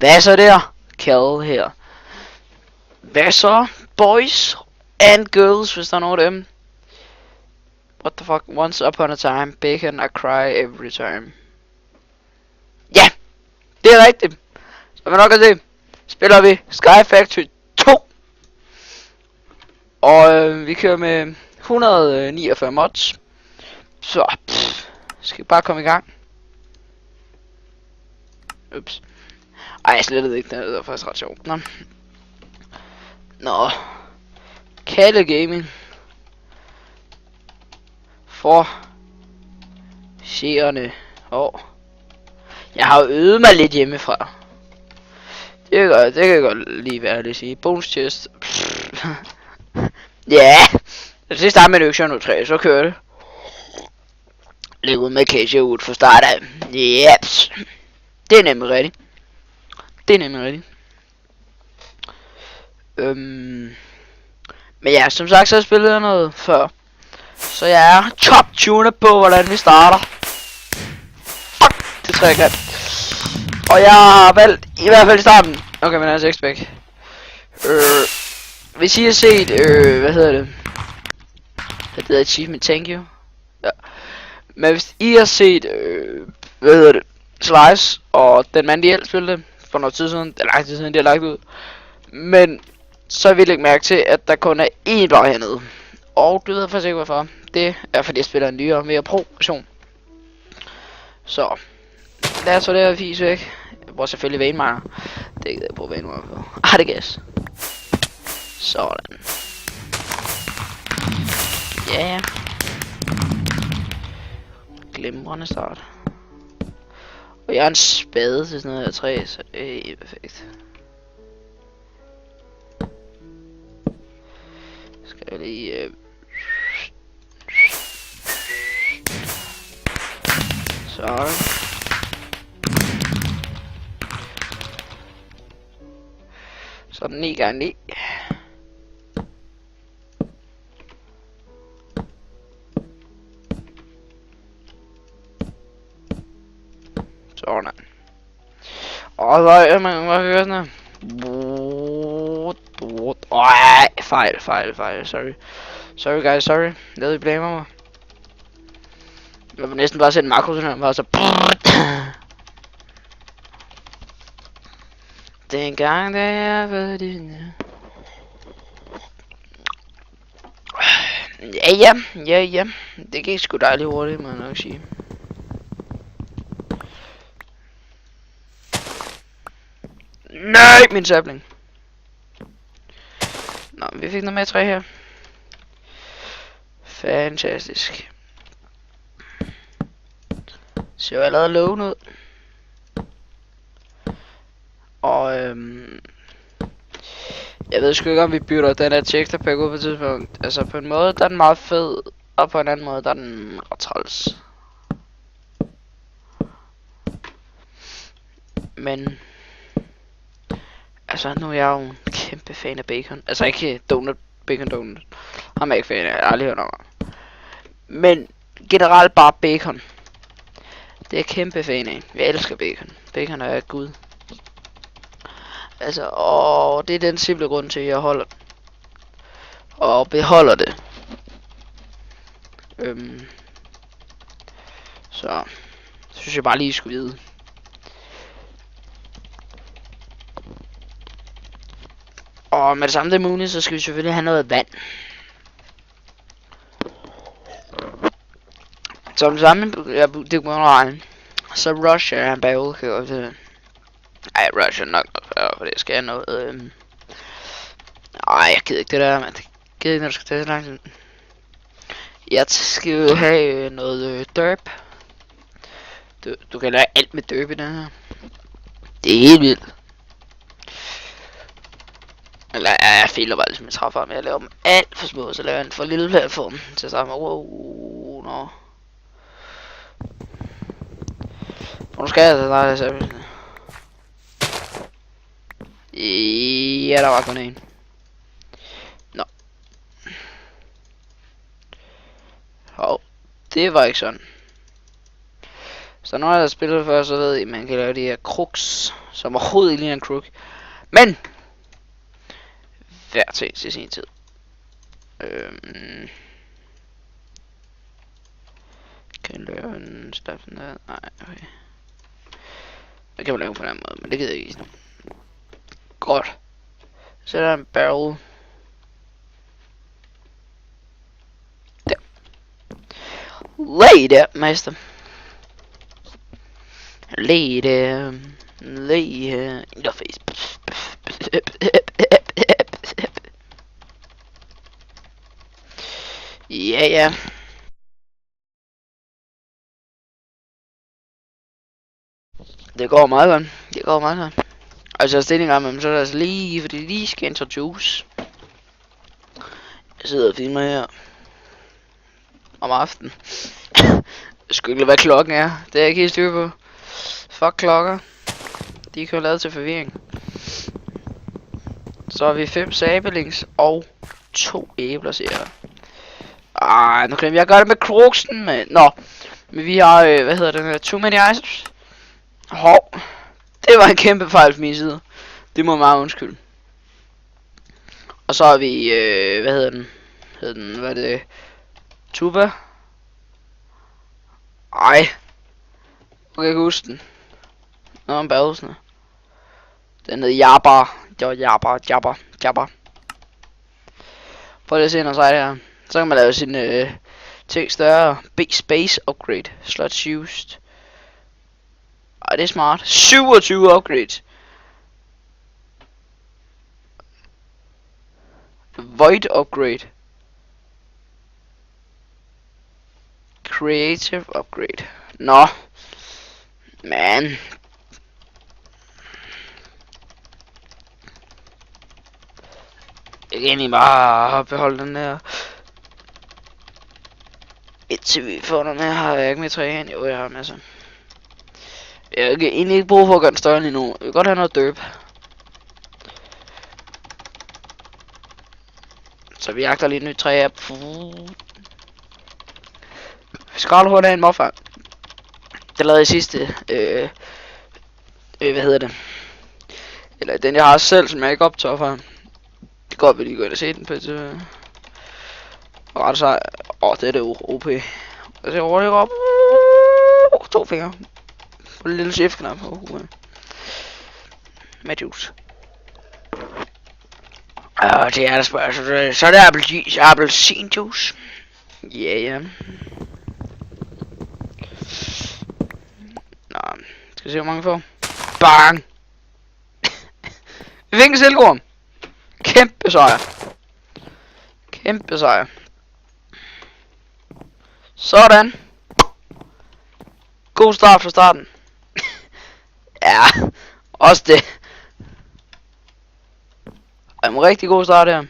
Hvad så der? Kald her. Hvad så, boys and girls, hvis der er nogen af dem? What the fuck? Once upon a time, bacon, I cry every time. Ja, det er rigtigt. Som man nok kan se, spiller vi Sky Factory 2. Og vi kører med 149 mods. Så skal vi bare komme i gang. Ups. Ej, jeg slettede ikke, det er faktisk ret sjovt. Nå. Kalle Gaming. For seerne. Jeg har øvet mig lidt hjemmefra. Det kan jeg godt lige være at sige. Bonus chest. Ja. Lad os lige starte med en økse nu 3, så kører det. Læg ud med Casey ud for start af. Jeps. Det er nemlig rigtigt. Men ja, som sagt så har jeg spillet noget før. Så jeg er top tuner på hvordan vi starter. Fuck, det tror jeg kan. Og jeg har valgt, i hvert fald i starten. Okay, men altså expect. Hvis I har set, hvad hedder det? Det hedder Achievement, thank you. Ja. Men hvis I har set, hvad hedder det? Slice og den mand de helt spillede for noget tid siden. Det er lang tid siden, de har lagt ud. Men så vil jeg lægge mærke til, at der kun er én vej hernede. Og du ved faktisk ikke hvorfor. Det er fordi jeg spiller en nyere, mere pro-version. Så lad os få det her fis væk. Jeg bruger selvfølgelig vanemarker. Det er ikke det jeg bruger vanemarker på. Det gas. Sådan. Ja yeah. Glimrende start. Og jeg har en spade til sådan noget her træ, så det er perfekt. Skal jeg lige sådan. Sådan 9 gange 9. Sådan. Og så er man bare høre sådan her. Fejl. Sorry guys, sorry. Lad I blamer mig. Jeg vil næsten bare sætte en makro sådan her, bare så. Dengang da jeg var din. Ja. Det gik sgu dejligt hurtigt, må jeg nok sige. Nej, min sapling. Nå, vi fik noget med træ her. Fantastisk. Så jeg allerede loven ud. Og jeg ved sgu ikke om vi bytter den her texture pack ud på et tidspunkt. Altså på en måde der er den meget fed, og på en anden måde der er den ret træls. Men altså nu er jeg jo en kæmpe fan af bacon. Altså ikke bacon donut. Ham er ikke fan af, jeg har aldrig hørt om. Men generelt bare bacon. Det er jeg kæmpe fan af. Jeg elsker bacon. Bacon er gud. Altså, det er den simple grund til at jeg holder og beholder det. Så synes jeg bare lige skulle vide. Og med det samme det er muligt, så skal vi selvfølgelig have noget vand. Som det samme, det må regne. Så Russia er en bagud, kan jeg godt til. Ej, Russia nok, for det skal jeg noget. Ej, jeg gider ikke det der, man. Det gider ikke, når du skal tage så lang tid. Jeg skal jo have noget derp. Du kan lave alt med derp i den her. Det er helt vildt. Eller jeg fejler bare ligesom en træffer, men jeg laver dem alt for små, så laver jeg en for lille platform til at starte med. Nå. Hvor skal jeg tage så? Ja, der var kun en. Nå. Det var ikke sådan. Så når jeg har spillet før, så ved I, man kan lave de her crux som overhovedet ikke ligner en crook. Men hver ting til sin tid. Kan jeg lave en slap sådan der? Nej, okay. Det kan man lave på den måde, men det gider jeg ikke. Godt. Så er der en barrel. Der. Lay der, mester. Lay der. Lay in your face. Ja, ja. Det går meget godt. Det går meget godt. Altså stillinger, men så er der altså lige, fordi de lige skal introduce. Jeg sidder og filmer her om aftenen. Jeg skulle ikke hvad klokken er. Det er jeg ikke helt styr på. Fuck klokker. De kan jo lade til forvirring. Så har vi 5 sabelings og 2 æbler, siger jeg. Nu kan jeg gøre det med kroksen, men nå. Men vi har, hvad hedder det, too many items. Hov. Det var en kæmpe fejl fra min side. Det må meget undskylde. Og så har vi, hvad hedder den? Hvad er det? Tuba? Ej. Jeg kan ikke huske den. Noget om badhusene. Den hedder Jabba. Prøv lige at se, når så er det her. Så kan man lave sin ting større. Space upgrade. Slots used. Ej, det er smart. 27 upgrades. Void upgrade. Creative upgrade. Nå. Man. Jeg kan egentlig bare beholde den der. Indtil vi får noget mere, har jeg ikke med træ ind. Jo, jeg har masser. Jeg kan egentlig ikke bruge for at gøre den større lige nu. Jeg vil godt have noget derp. Så vi jagter lige et nyt træ her. Skarlhånd af en morfar. Det lavede jeg sidste. Hvad hedder det? Eller den jeg har selv, som jeg ikke optager fra. Det går vi lige gå ind og se den på et. Og ret sig. Det er det OP. Jeg ser hurtigt op. 2 fingre. På den lille shift-knap. Med juice. Det er der spørgsmål. Så er det appelsinjuice. Ja. Nå, skal vi se hvor mange vi får. Bang! Vi fik en silkeorm. Kæmpe sejr. Sådan. God start fra starten. Ja, også det. En rigtig god start her.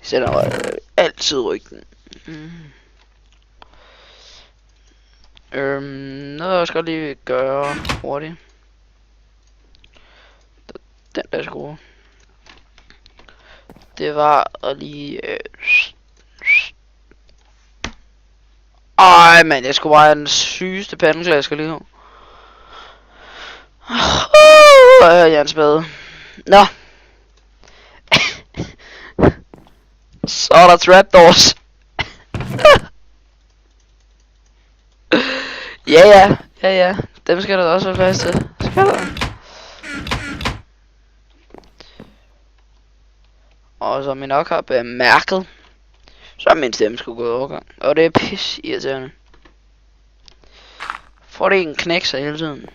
Sætter altid ryggen. Noget jeg også godt lige vil gøre hurtigt. Den der skrue. Det var at lige ej, men jeg skulle bare have den sygeste pandeglasker lige nu. Jernspade. Nå. Så er der trapdoors. Ja. Dem skal der også være plads til. Skal der? Og som I nok har bemærket, så er min stemme skulle gå overgang. Og det er pis irriterende. For det en knæk sig hele tiden.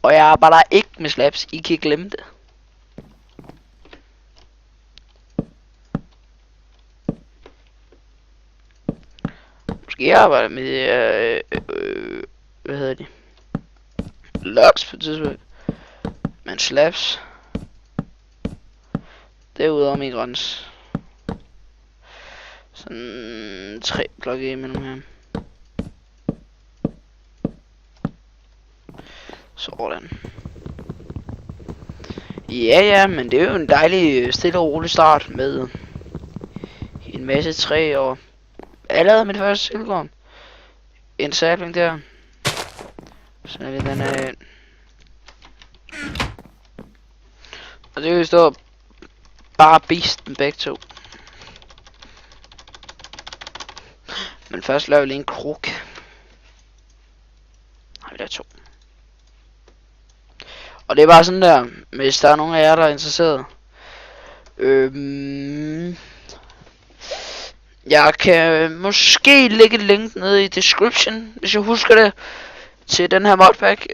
Og jeg arbejder ikke med slaps, I kan glemme det. Måske jeg arbejder med hvad hedder de? Logs på et tidspunkt. Men slaps, det er ude over min grænse. Sådan 3 blokke imellem her. Sådan. Ja, men det er jo en dejlig stille og rolig start med en masse træ og Jeg lavede mit første silkeorm. En sapling der. Så er vi den af. Og det kan vi stå bare beasten begge to. Men først laver vi lige en kruk. Har vi der 2. Og det er bare sådan der, hvis der er nogen af jer, der er interesseret. Jeg kan måske lægge et link nede i description, hvis jeg husker det, til den her modpack.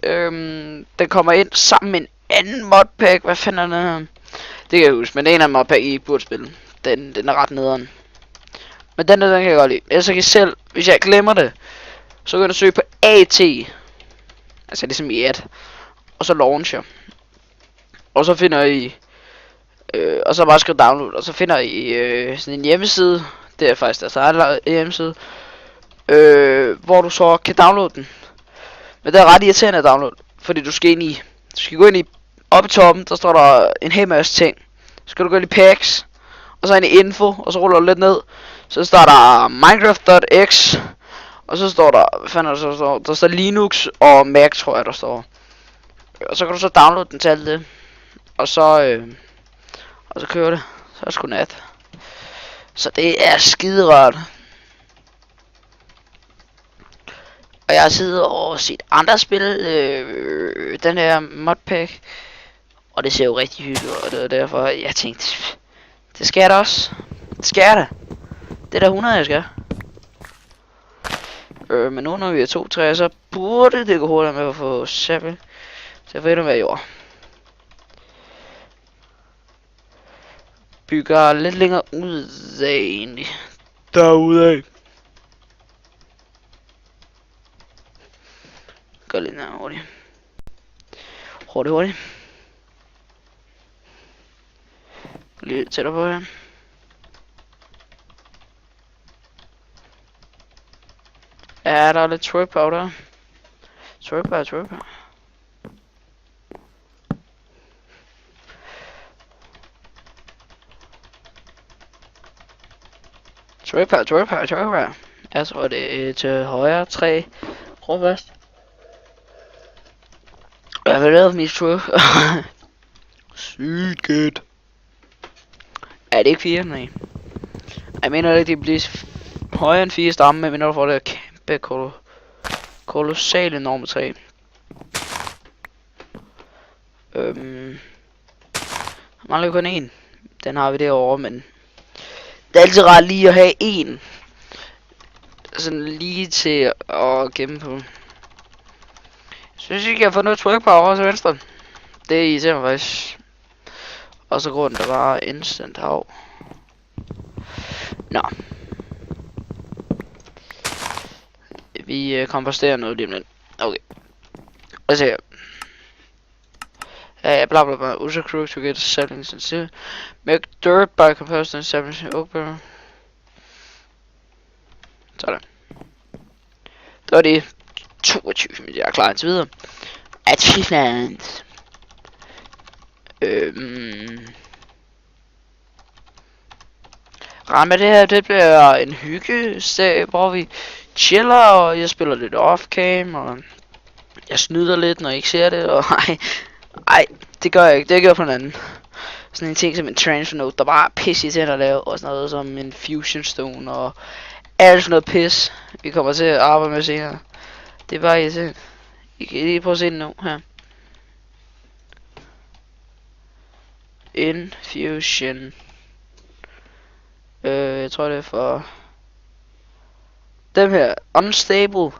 Den kommer ind sammen med en anden modpack. Hvad fanden er den her? Det kan jeg huske, men det er en af modpack, I ikke burde spille. Den er ret nederen. Men den kan jeg godt lide. Ellers kan I selv, hvis jeg glemmer det, så kan du søge på AT. Altså ligesom i at. Og så launcher. Og så finder I og så bare skrive download, og så finder I sådan en hjemmeside. Det er faktisk deres egen hjemmeside, hvor du så kan downloade den. Men det er ret irriterende at downloade, fordi du skal gå ind i, oppe i toppen, der står der en hel masse ting. Så skal du gå ind i packs, og så ind i info, og så ruller du lidt ned. Så står der Minecraft.x, og så står der, hvad fanden er der står? Der står Linux og Mac, tror jeg der står. Og så kan du så downloade den til alt det. Og så kører det. Så er det sgu nat. Så det er skiderart. Og jeg har siddet og set andre spil den her modpack. Og det ser jo rigtig hyggeligt ud. Og det var derfor jeg tænkte, det skal jeg da også. Det skal jeg da. Det er da 100 jeg skal. Men nu når vi er 2-3, så burde det gå hurtigt med at få sæbe. Så jeg får endnu mere jord. Bygger lidt længere ud af egentlig. Derudad. Gør lidt nærmere hurtigt. Hurtigt. Lidt tættere på her. Ja, der er lidt trip powder. Trip. Jeg tror det er til højre 3. Prøv først. Jeg vil lave min trip. Sygt godt. Er det ikke 4? Nej. Jeg mener ikke, det bliver højere end 4 stamme, men når du får det kæmpe kolossale enorme træ. Mangler kun en. Den har vi derovre, men det er altid rart lige at have en. Sådan lige til at gemme på. Synes I kan få noget tryk på over til venstre? Det er irriterer mig faktisk. Og så grunden der var instant hav. Nå. Vi komposterer noget lige om lidt. Okay. Lad os se her. Blah blah blah. Use a crew to get saplings and steel. Make dirt by composting saplings and oak barrel. Sådan. Det var det 22 minutter, jeg er klar til videre. Achievement. Ramme det her, det bliver en hyggesag, hvor vi chiller, og jeg spiller lidt off-cam, og jeg snyder lidt, når jeg ikke ser det, og ej, det gør jeg ikke, det gør på en anden. Sådan en ting som en transfer note, der bare er pisse til at lave, og sådan noget som en fusion stone, og alt sådan noget pis, vi kommer til at arbejde med senere. Det er bare irriterende. I kan lige prøve at se den nu her. Infusion. Jeg tror det er for dem her. Unstable.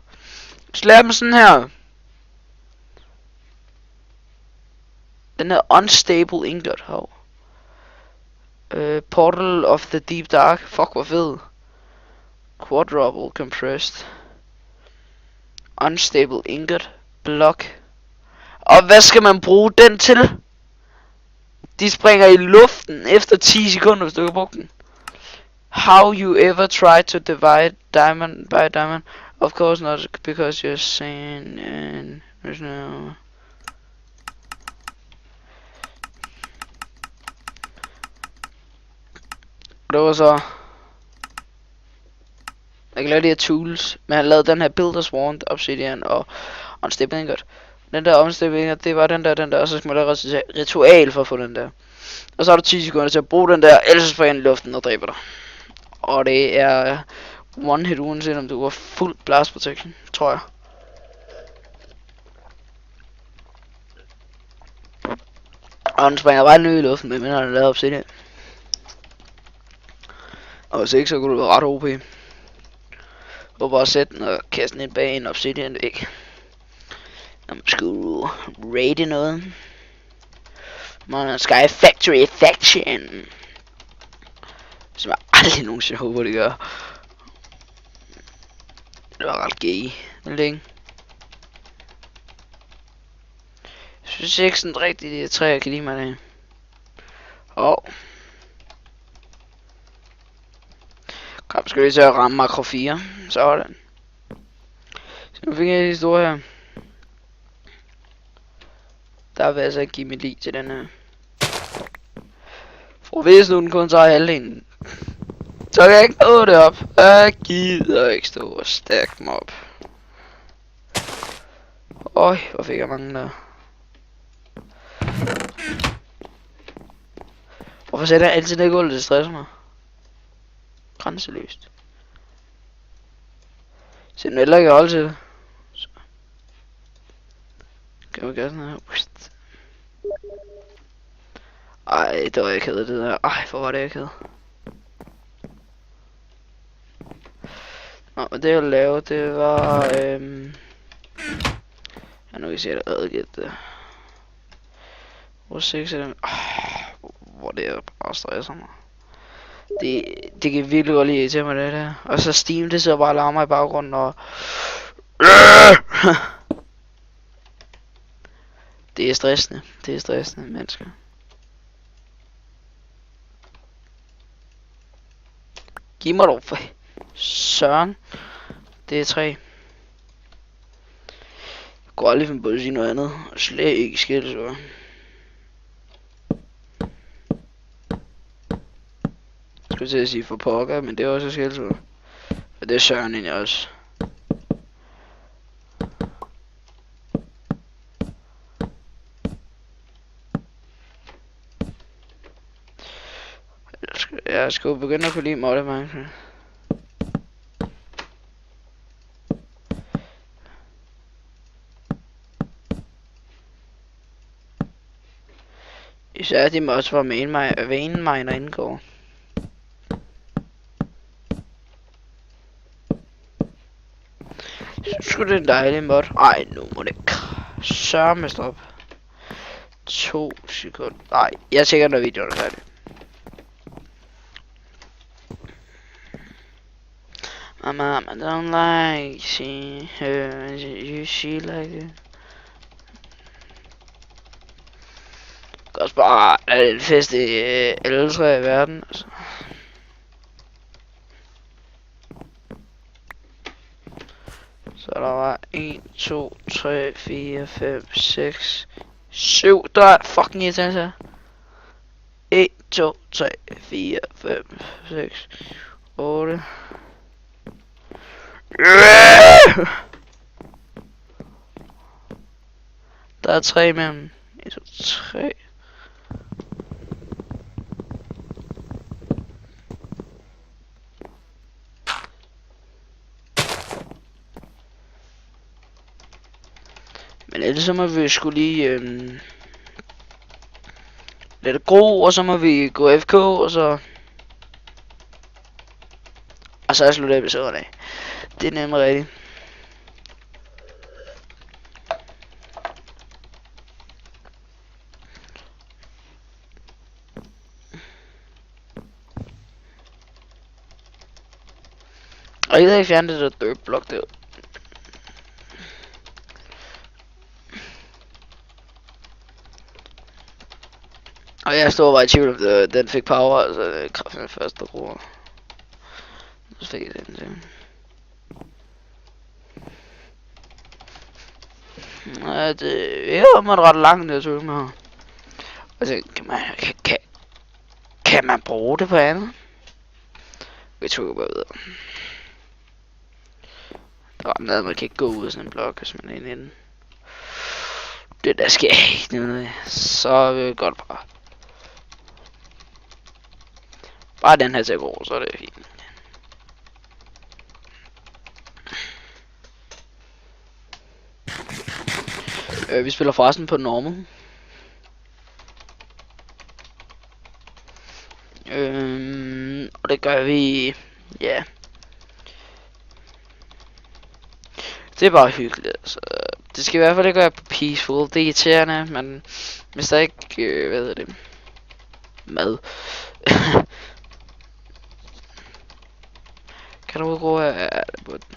Så laver man sådan her. Den her unstable ingot. Hov. Portal of the Deep Dark. Fuck hvor fed. Quadruple compressed. Unstable ingot. Block. Og hvad skal man bruge den til? De springer i luften efter 10 sekunder, hvis du kan bruge den. How you ever try to divide diamond by diamond? Of course not, because you're saying and there's no. Det var så Jeg kan lave de her tools, men han lavede den her Builder's Wand, Obsidian og Unstable godt. Den der Unstable, det var den der, og så skal man lave ritual for at få den der. Og så har du 10 sekunder til at bruge den der, ellers så får jeg i luften og dræber dig. Og det er one hit uanset om du har fuld blast protection, tror jeg. Og den springer bare ned i luften, men han har lavet Obsidian. Og hvis ikke, så kunne du være ret OP. Og bare sætte den og kaste den ind bag en Obsidian væk. Når man skulle raide noget. Man Sky Factory Faction. Som jeg aldrig nogensinde håber, det gør. Det var ret gay. Men længe. Jeg synes ikke sådan rigtigt, de tre, jeg kan lide mig det. Kom, skal vi til at ramme makro 4. Sådan. Så nu fik jeg en historie her. Der vil altså ikke give mit liv til den her. For hvis nu den kun tager halvdelen, så kan jeg ikke nå det op. Jeg gider ikke stå og stack dem op. Øj, hvor fik jeg mange der. Hvorfor sætter jeg altid det gulv, det stresser mig? Grænseløst. Så den heller ikke holde til det. Så. Kan vi gøre sådan her? Ej, det var jeg ked af det der. Ej, hvor var det jeg ked. Nå, men det jeg lavede, det var ja, nu kan I se, at jeg adgivet det. Hvor 6 af dem. Hvor det er bare stresser mig. Det kan virkelig godt lide til mig det der. Og så Steam, det sidder bare og larmer i baggrunden og det er stressende. Det er stressende mennesker. Giv mig dog for søren. Det er 3. Jeg går aldrig finde på at sige noget andet. Slet ikke skældsord. Jeg skulle til at sige for pokker, men det er også skældsord. Og det er søren egentlig også. Jeg skal jo begynde at kunne lide modder Minecraft. Især de mods, hvor main miner indgår. Sgu det er en dejlig mod. Ej, nu må det sørme stoppe. 2 sekunder. Nej, jeg tjekker når videoen er færdig. Mama, I don't like she her, she like it. Også bare er det fest i alle tre i verden, altså. Så der var 1, 2, 3, 4, 5, 6, 7. Der er fucking irriterende her. 1, 2, 3, 4, 5, 6, 8. Der er 3 mellem 1, 2, 3. Men ellers så må vi skulle lige lade det gro, og så må vi gå FK, og så jeg slutter episoden af. Det er nemlig rigtigt. Og jeg havde fjernet det der dirt block der. Og jeg stod bare i tvivl om den fik power, altså det er kraften først der bruger. Så fik jeg den til. Ja, det er jo ret langt det tog med her. Og så kan man bruge det på andet? Vi tog bare videre. Med, man kan ikke gå ud af sådan en blok, hvis man er inde i den. Det der sker ikke noget. Så godt bare. Bare den her til at gå, så er det fint. Vi spiller forresten på normal. Og det gør vi, ja. Det er bare hyggeligt, altså. Det skal i hvert fald ikke være på peaceful. Det er irriterende, men hvis der ikke, hvad hedder det, mad. Kan du gå af det på den?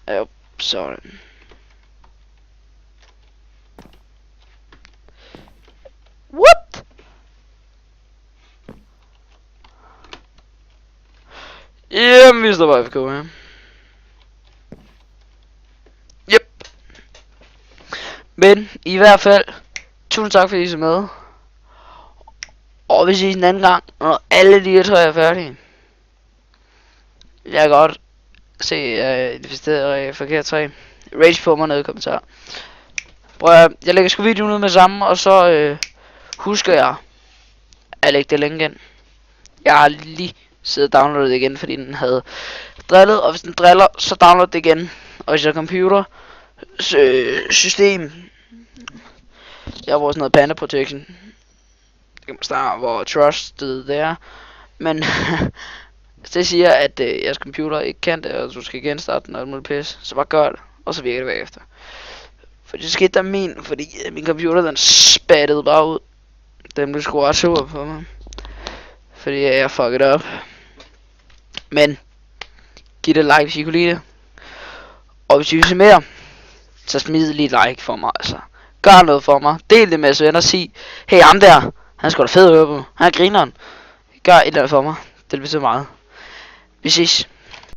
Ja, sådan. What? Jamen, vi står bare FK her. Yep. Men i hvert fald, tusind tak fordi I så med. Og vi ses en anden gang, når alle de her træer er færdige. Jeg kan godt se, hvis det er forkert træ. Rage på mig nede i kommentar. Prøv, jeg lægger sgu videoen ud med sammen, og så husker jeg at lægge det længe igen. Jeg har lige siddet og downloadet det igen, fordi den havde drillet, og hvis den driller, så download det igen. Og hvis jeg computer system, jeg bruger sådan noget Panda Protection. Det kan man starte, hvor trusted det er. Men hvis det siger, at jeres computer ikke kan det, og du skal genstarte den og alt muligt pis, så bare gør det, og så virker det bagefter. For det skete der fordi min computer den spattede bare ud. Den blev sgu ret sur på mig. Fordi jeg fucked up. Men giv det et like, hvis I kunne lide det. Og hvis I vil se mere, så smid lige et like for mig, altså. Gør noget for mig. Del det med jeres venner og sig, hey, ham der, han skal da fed at høre på. Han er grineren. Gør et eller andet for mig. Det vil betyde meget. Vi ses.